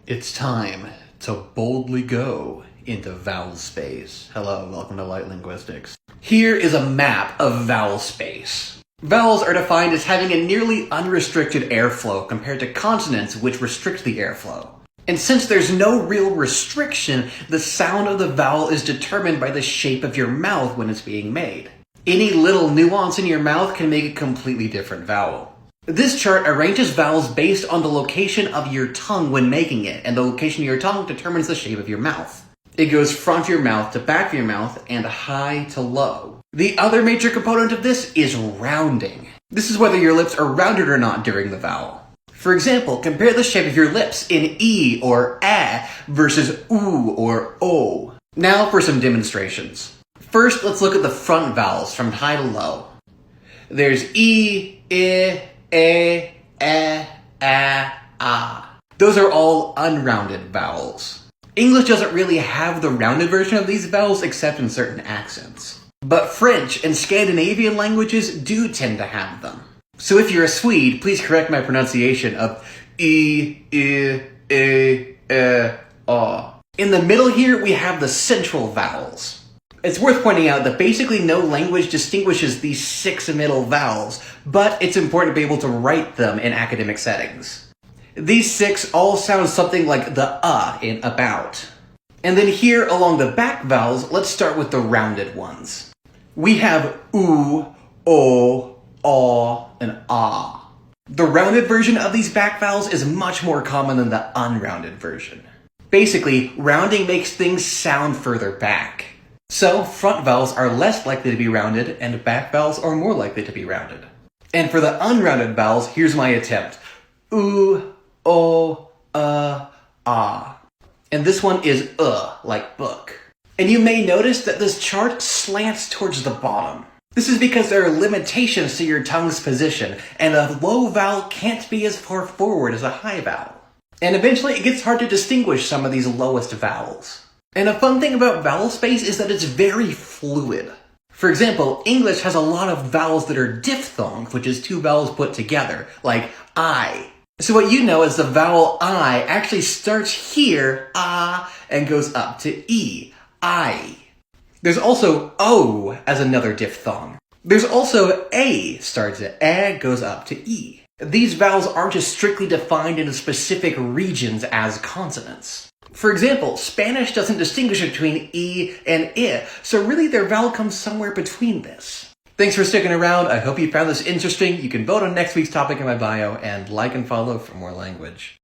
It's time to boldly go into vowel space. Hello, welcome to Light Linguistics. Here is a map of vowel space. Vowels are defined as having a nearly unrestricted airflow compared to consonants, which restrict the airflow. And since there's no real restriction, the sound of the vowel is determined by the shape of your mouth when it's being made. Any little nuance in your mouth can make a completely different vowel. This chart arranges vowels based on the location of your tongue when making it, and the location of your tongue determines the shape of your mouth. It goes front of your mouth to back of your mouth and high to low. The other major component of this is rounding. This is whether your lips are rounded or not during the vowel. For example, compare the shape of your lips in E or A versus OO or O. Now for some demonstrations. First, let's look at the front vowels from high to low. There's E, I, A, A. Those are all unrounded vowels. English doesn't really have the rounded version of these vowels except in certain accents. But French and Scandinavian languages do tend to have them. So if you're a Swede, please correct my pronunciation of E, A. In the middle here, we have the central vowels. It's worth pointing out that basically no language distinguishes these 6 middle vowels, but it's important to be able to write them in academic settings. These 6 all sound something like the in about. And then here along the back vowels, let's start with the rounded ones. We have oo, o, and ah. The rounded version of these back vowels is much more common than the unrounded version. Basically, rounding makes things sound further back. So, front vowels are less likely to be rounded, and back vowels are more likely to be rounded. And for the unrounded vowels, here's my attempt. Oo, o, ah. And this one is like book. And you may notice that this chart slants towards the bottom. This is because there are limitations to your tongue's position, and a low vowel can't be as far forward as a high vowel. And eventually it gets hard to distinguish some of these lowest vowels. And a fun thing about vowel space is that it's very fluid. For example, English has a lot of vowels that are diphthongs, which is 2 vowels put together, like I. So what you know is the vowel I actually starts here, and goes up to E, I. There's also O as another diphthong. There's also A starts at A, goes up to E. These vowels aren't just strictly defined into specific regions as consonants. For example, Spanish doesn't distinguish between E and I, so really their vowel comes somewhere between this. Thanks for sticking around. I hope you found this interesting. You can vote on next week's topic in my bio and like and follow for more language.